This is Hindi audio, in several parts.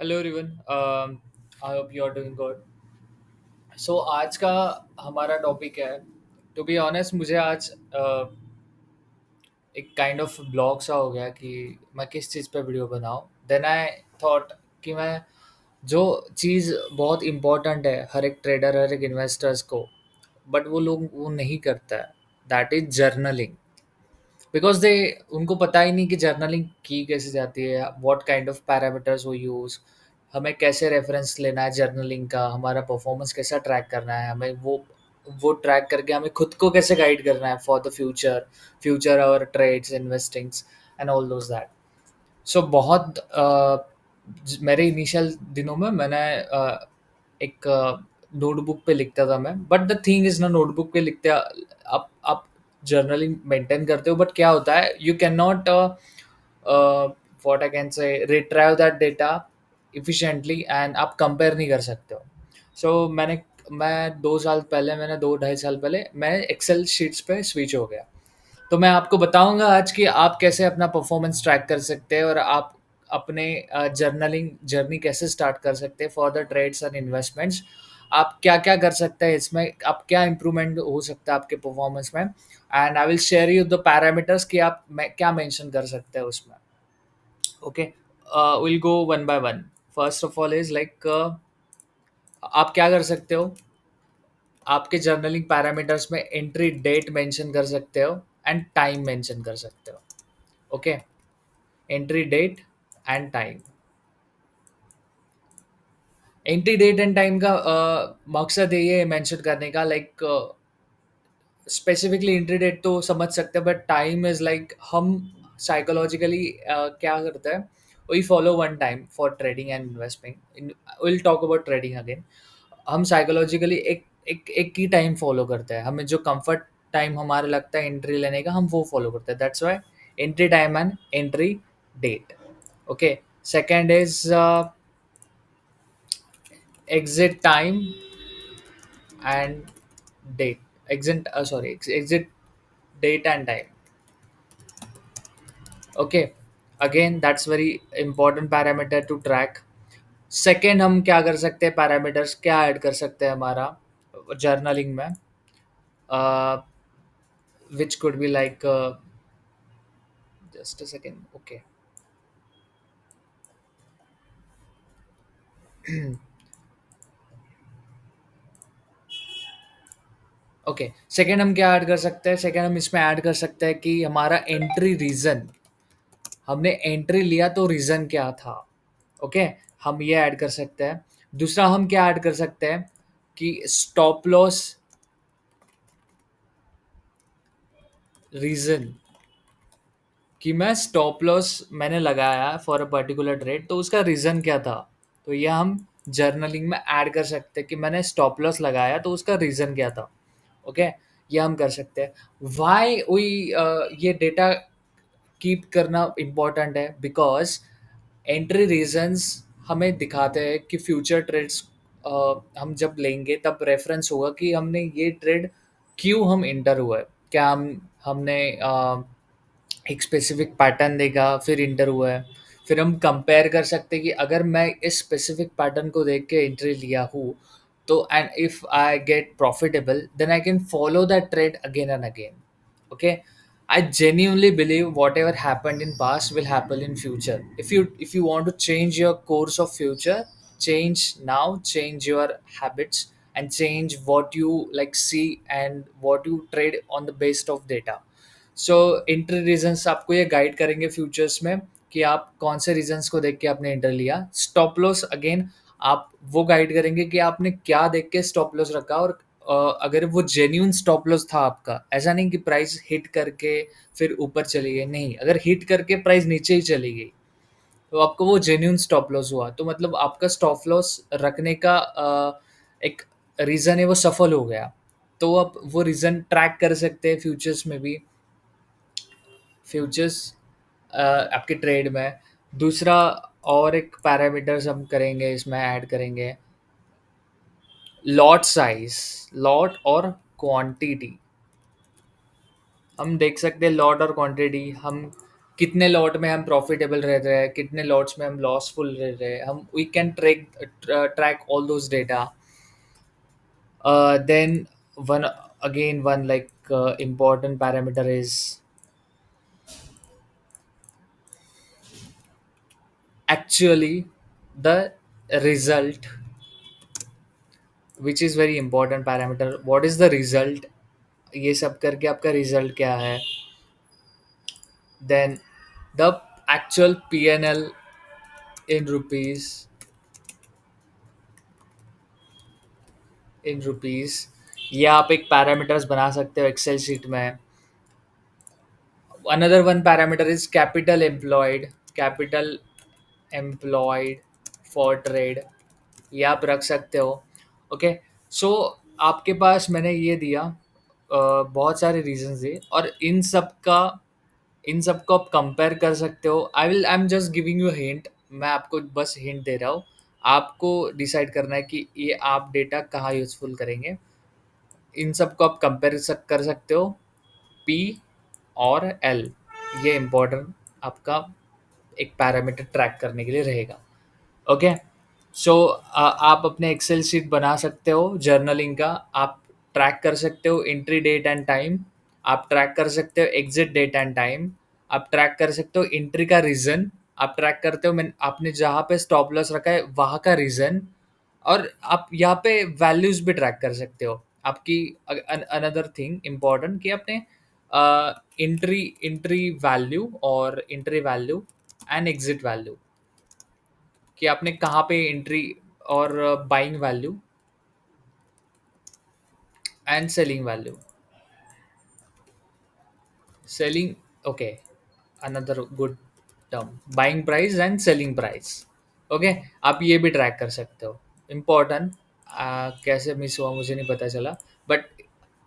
Hello everyone. I hope you are doing good. So आज का हमारा टॉपिक है, टू बी ऑनेस्ट मुझे आज एक काइंड ऑफ ब्लॉग सा हो गया कि मैं किस चीज़ पे वीडियो बनाऊं। देन आई थॉट कि मैं जो चीज़ बहुत इम्पोर्टेंट है हर एक ट्रेडर हर एक इन्वेस्टर्स को, बट वो लोग वो नहीं करता है, that is journaling. Because they उनको पता ही नहीं कि जर्नलिंग की कैसे जाती है, व्हाट काइंड ऑफ पैरामीटर्स वो यूज़, हमें कैसे रेफरेंस लेना है जर्नलिंग का, हमारा परफॉर्मेंस कैसा ट्रैक करना है, हमें वो ट्रैक करके हमें खुद को कैसे गाइड करना है फॉर द फ्यूचर, फ्यूचर और trades investings and all those that. So बहुत मेरे इनिशियल दिनों में मैंने एक नोटबुक पे लिखता था मैं, बट द थिंग इज ना, नोटबुक पे लिखते आप जर्नलिंग मेंटेन करते हो, बट क्या होता है, you can not what I can से retrieve that data efficiently and आप कंपेयर नहीं कर सकते हो। मैं 2 साल पहले, मैंने 2 ढाई साल पहले मैं एक्सेल शीट्स पे स्विच हो गया। तो मैं आपको बताऊंगा आज कि आप कैसे अपना परफॉर्मेंस ट्रैक कर सकते हैं और आप अपने जर्नलिंग जर्नी कैसे स्टार्ट कर सकते हैं for the trades and investments. आप क्या क्या कर सकते हैं इसमें, आप क्या इम्प्रूवमेंट हो सकता है आपके परफॉर्मेंस में, and I will share you the parameters कि आप क्या मेंशन कर सकते हैं उसमें। Okay, will go one by one. First of all is like, आप क्या कर सकते हो, आपके जर्नलिंग पैरामीटर्स में एंट्री डेट मेंशन कर सकते हो एंड टाइम मेंशन कर सकते हो। Okay, entry date and time. Entry date and time का मकसद ये है मेंशन करने का, लाइक स्पेसिफिकली एंट्री डेट तो समझ सकते हैं, बट टाइम इज लाइक हम साइकोलॉजिकली क्या करते हैं, we follow one time for trading and investing. Will talk about trading again. हम साइकोलॉजिकली एक ही टाइम फॉलो करते हैं, हमें जो कंफर्ट टाइम हमारे लगता है एंट्री लेने का, हम वो फॉलो करते हैं, that's why entry time and entry date. Okay, second is exit time and date. Exit date and time. Okay, again that's very important parameter to track. Second, हम क्या कर सकते हैं, पैरामीटर्स क्या ऐड कर सकते हैं हमारा जर्नलिंग में, which could be like, just a second. Okay, okay, second हम क्या ऐड कर सकते हैं, सेकेंड हम इसमें ऐड कर सकते हैं कि हमारा एंट्री रीजन, हमने एंट्री लिया तो रीजन क्या था। ओके, हम ये ऐड कर सकते हैं। दूसरा हम क्या ऐड कर सकते हैं कि स्टॉप लॉस रीजन, कि मैं स्टॉप लॉस मैंने लगाया फॉर अ पर्टिकुलर ट्रेड, तो उसका रीजन क्या था। तो ये हम जर्नलिंग में ऐड कर सकते हैं कि मैंने स्टॉप लॉस लगाया तो उसका रीजन क्या था। ओके, ये हम कर सकते हैं। वाई वी, ये डेटा कीप करना इम्पोर्टेंट है बिकॉज एंट्री रीजंस हमें दिखाते हैं कि फ्यूचर ट्रेड्स हम जब लेंगे तब रेफरेंस होगा कि हमने ये ट्रेड क्यों हम इंटर हुआ है, क्या हमने एक स्पेसिफिक पैटर्न देखा फिर इंटर हुआ है। फिर हम कंपेयर कर सकते हैं कि अगर मैं इस स्पेसिफिक पैटर्न को देख के एंट्री लिया हूँ, तो and if I get profitable then I can follow that trade again and again. Okay, I genuinely believe whatever happened in past will happen in future. If you want to change your course of future, change now, change your habits, and change what you like see and what you trade on the based of data. So entry reasons आपको ये गाइड करेंगे फ्यूचर्स में कि आप कौन से रीजंस को देख के आपने एंटर लिया। स्टॉप लॉस अगेन आप वो गाइड करेंगे कि आपने क्या देख के स्टॉप लॉस रखा, और अगर वो जेन्यून स्टॉप लॉस था आपका, ऐसा नहीं कि प्राइस हिट करके फिर ऊपर चली गई, नहीं, अगर हिट करके प्राइस नीचे ही चली गई तो आपको वो जेन्यून स्टॉप लॉस हुआ, तो मतलब आपका स्टॉप लॉस रखने का एक रीज़न है वो सफल हो गया। तो आप वो रीज़न ट्रैक कर सकते हैं फ्यूचर्स में भी, फ्यूचर्स आपके ट्रेड में। दूसरा और एक पैरामीटर्स हम करेंगे, इसमें ऐड करेंगे लॉट साइज, लॉट और क्वांटिटी। हम देख सकते हैं लॉट और क्वांटिटी, हम कितने लॉट में हम प्रॉफिटेबल रह रहे हैं, कितने लॉट्स में हम लॉसफुल रह रहे हैं, हम we can track all those data. Then one like important parameter is actually the result, which is very important parameter. What is the result? ये सब करके आपका रिजल्ट क्या है. Then the actual P&L in rupees, ये आप एक पैरामीटर्स बना सकते हो एक्सेल शीट में. Another one parameter is capital employed for trade. ये आप रख सकते हो. ओके. सो आपके पास मैंने ये दिया, बहुत सारे रीजंस दिए, और इन सब को आप कंपेयर कर सकते हो. I am just giving you hint. मैं आपको बस हिंट दे रहा हूँ. आपको डिसाइड करना है कि ये आप डेटा कहाँ यूज़फुल करेंगे. इन सब को आप कंपेयर कर सकते हो. पी और एल, ये इम्पोर्टेंट आपका एक पैरामीटर ट्रैक करने के लिए रहेगा. ओके. सो आप अपने एक्सेल शीट बना सकते हो जर्नलिंग का. आप ट्रैक कर सकते हो एंट्री डेट एंड टाइम. आप ट्रैक कर सकते हो एग्जिट डेट एंड टाइम. आप ट्रैक कर सकते हो एंट्री का रीज़न. आप ट्रैक करते हो, मैं आपने जहाँ पे स्टॉप लॉस रखा है वहाँ का रीज़न. और आप यहाँ पे वैल्यूज भी ट्रैक कर सकते हो आपकी. अनदर थिंग इम्पॉर्टेंट कि आपने एंट्री एंट्री वैल्यू और entry value and exit value, कि आपने कहाँ पे एंट्री और buying value and selling value. Selling, okay, another good term, buying price and selling price. Okay. आप ये भी ट्रैक कर सकते हो. इम्पोर्टेंट. कैसे मिस हुआ मुझे नहीं पता चला, बट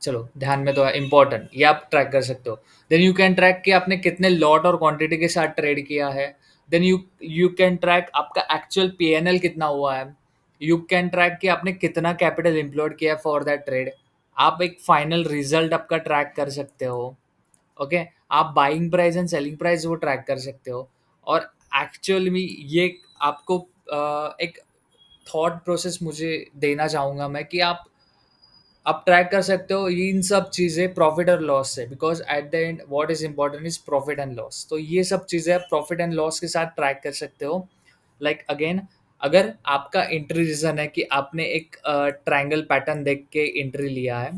चलो ध्यान में तो है. इम्पोर्टेंट, ये आप ट्रैक कर सकते हो. देन यू कैन ट्रैक कि आपने कितने लॉट और क्वांटिटी के साथ ट्रेड किया है. देन यू कैन ट्रैक आपका एक्चुअल पीएनएल कितना हुआ है. यू कैन ट्रैक कि आपने कितना कैपिटल एम्प्लॉयड किया है फॉर दैट ट्रेड. आप एक फाइनल रिजल्ट आपका ट्रैक कर सकते हो. ओके. आप buying price and selling price वो ट्रैक कर सकते हो. और एक्चुअल में ये आपको एक थॉट प्रोसेस मुझे देना चाहूँगा मैं, कि आप ट्रैक कर सकते हो ये इन सब चीज़ें प्रॉफिट और लॉस से. Because at the end what is important is profit and loss. तो ये सब चीज़ें आप प्रॉफिट एंड लॉस के साथ ट्रैक कर सकते हो. लाइक अगेन, अगर आपका एंट्री रीजन है कि आपने एक ट्रायंगल पैटर्न देख के एंट्री लिया है,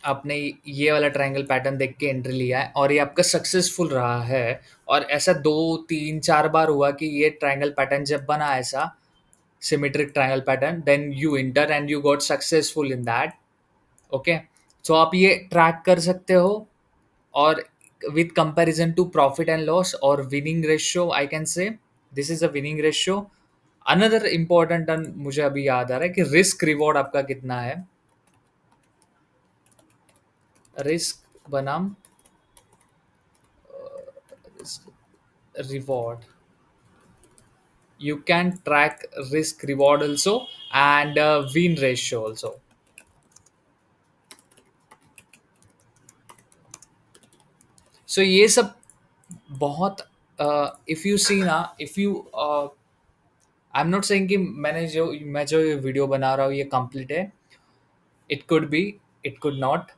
आपने ये वाला ट्रायंगल पैटर्न देख के एंट्री लिया है और ये आपका सक्सेसफुल रहा है, और ऐसा 2 3 4 बार हुआ कि ये ट्रायंगल पैटर्न जब बना ऐसा symmetric triangle pattern, then you enter and you got successful in that. Okay. So आप ये ट्रैक कर सकते हो. और with comparison to profit and loss और winning ratio, I can say this is a winning ratio. Another important मुझे अभी याद आ रहा है कि रिस्क रिवॉर्ड आपका कितना है. रिस्क बनाम reward. You can track risk reward also, and win ratio also. So ये सब बहुत, इफ़ यू सी ना, if you, I am not saying कि मैं जो ये वीडियो बना रहा हूँ ये कंप्लीट है. It could be, it could not.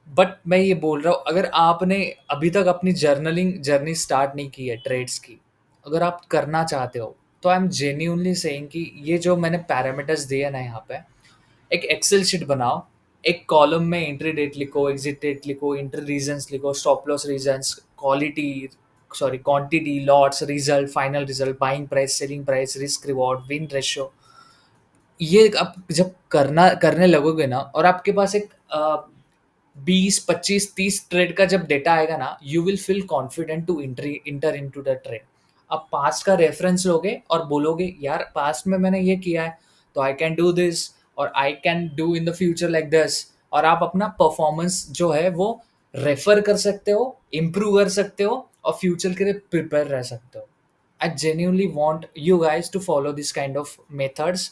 But मैं ये बोल रहा हूँ, अगर आपने अभी तक अपनी जर्नलिंग जर्नी स्टार्ट नहीं की है ट्रेड्स की, अगर आप करना चाहते हो, तो आई एम जेन्यूनली सेइंग कि ये जो मैंने पैरामीटर्स दिए ना यहाँ पे, एक एक्सेल शीट बनाओ. एक कॉलम में एंट्री डेट लिखो, एग्जिट डेट लिखो, एंट्री रीजंस लिखो, stop loss reasons, quality, sorry quantity, lots, result, final result, buying price, selling price, risk reward, win ratio. ये आप जब करने लगोगे ना, और आपके पास एक 20 25 30 ट्रेड का जब डेटा आएगा ना, you will feel confident to enter into the trade. आप पास्ट का रेफरेंस लोगे और बोलोगे यार पास्ट में मैंने ये किया है, तो आई कैन डू दिस, और I can do in the future like this. और आप अपना परफॉर्मेंस जो है वो रेफर कर सकते हो, इम्प्रूव कर सकते हो, और फ्यूचर के लिए प्रिपेयर रह सकते हो. I genuinely want you guys to follow this kind of methods,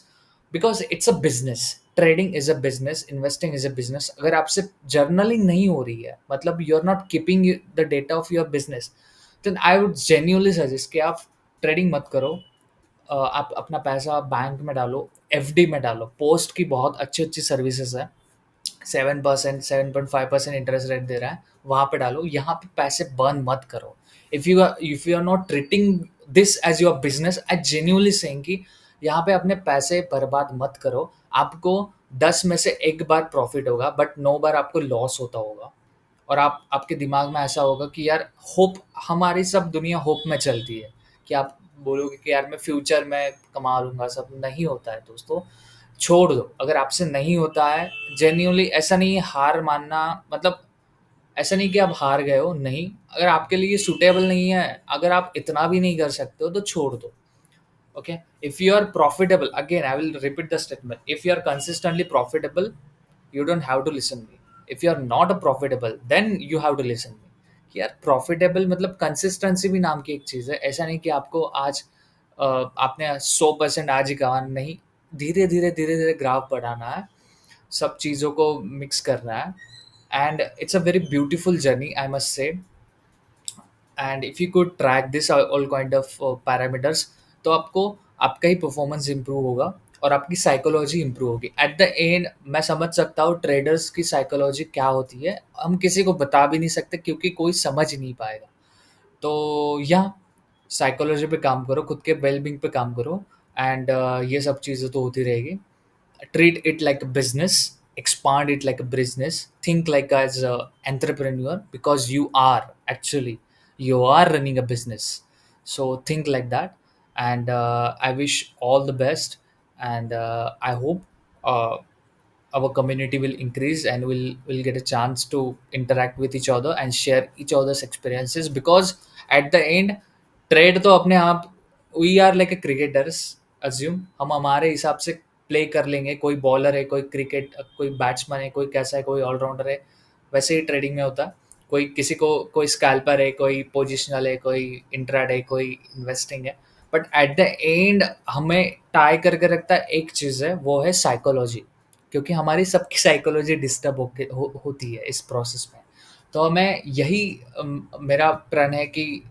because it's a business. Trading is a business, investing is a business, अगर आपसे जर्नलिंग नहीं हो रही है, मतलब you are not keeping the data of your business, then I would genuinely suggest कि आप ट्रेडिंग मत करो। आप अपना पैसा बैंक में डालो, एफडी में डालो। पोस्ट की बहुत अच्छी अच्छी सर्विसेज है, 7%, 7.5% इंटरेस्ट रेट दे रहा है, वहाँ पे डालो। यहाँ पे पैसे बर्न मत करो। If you are not treating this as your business, I genuinely saying कि यहाँ पे अपने पैसे बर्बाद मत करो। आपको 10 में से एक बार प्रॉफिट होगा, बट 9 बार आपको लॉस होता होगा। और आपके दिमाग में ऐसा होगा कि यार होप, हमारी सब दुनिया होप में चलती है, कि आप बोलोगे कि यार मैं फ्यूचर में कमा लूँगा, सब नहीं होता है दोस्तों। छोड़ दो, अगर आपसे नहीं होता है, जेन्युइनली ऐसा नहीं है हार मानना, मतलब ऐसा नहीं कि आप हार गए हो, नहीं। अगर आपके लिए सूटेबल नहीं है, अगर आप इतना भी नहीं कर सकते हो, तो छोड़ दो। Okay, if you are profitable, again I will repeat the statement, if you are consistently profitable, you don't have to listen me. If you are not profitable, then you have to listen me. कि यार प्रॉफिटेबल मतलब कंसिस्टेंसी भी नाम की एक चीज़ है। ऐसा नहीं कि आपको आज आपने 100% आज ही कमाना, नहीं। धीरे धीरे धीरे धीरे ग्राफ बढ़ाना है, सब चीज़ों को मिक्स करना है। And it's a very beautiful journey, I must say. And if you could track this all kind of parameters, तो आपको आपका ही परफॉर्मेंस इंप्रूव होगा, और आपकी साइकोलॉजी इंप्रूव होगी। एट द एंड मैं समझ सकता हूँ ट्रेडर्स की साइकोलॉजी क्या होती है, हम किसी को बता भी नहीं सकते, क्योंकि कोई समझ ही नहीं पाएगा। तो या साइकोलॉजी पे काम करो, खुद के वेलबींग पे काम करो। एंड ये सब चीज़ें तो होती रहेगी। Treat it like a business, expand it like a business, think like as a entrepreneur, because you are actually, you are running a business. So think like that. And I wish all the best. And I hope uh, our community will increase, and will get a chance to interact with each other and share each other's experiences, because at the end trade तो अपने आप, we are like a cricketers, assume हम हमारे हिसाब से प्ले कर लेंगे। कोई बॉलर है, कोई क्रिकेट, कोई बैट्समैन है, कोई कैसा है, कोई ऑलराउंडर है। वैसे ही ट्रेडिंग में होता है, कोई किसी को, कोई स्कैल्पर है, कोई पोजिशनल है, कोई इंट्राडे, कोई इन्वेस्टिंग है। बट एट द एंड हमें टाई करके रखता है एक चीज़ है, वो है साइकोलॉजी। क्योंकि हमारी सबकी साइकोलॉजी डिस्टर्ब होती है इस प्रोसेस में। तो मैं यही मेरा प्रण है कि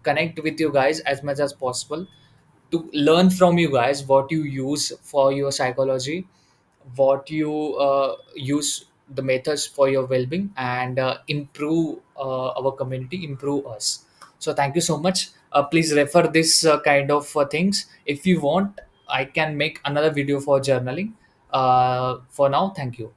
connect with you guys as much as possible, to learn from you guys what you use for your psychology, what you use the methods for your well-being, and improve our community, improve us. So thank you so much. Please refer this kind of things. If you want, I can make another video for journaling. For now, thank you.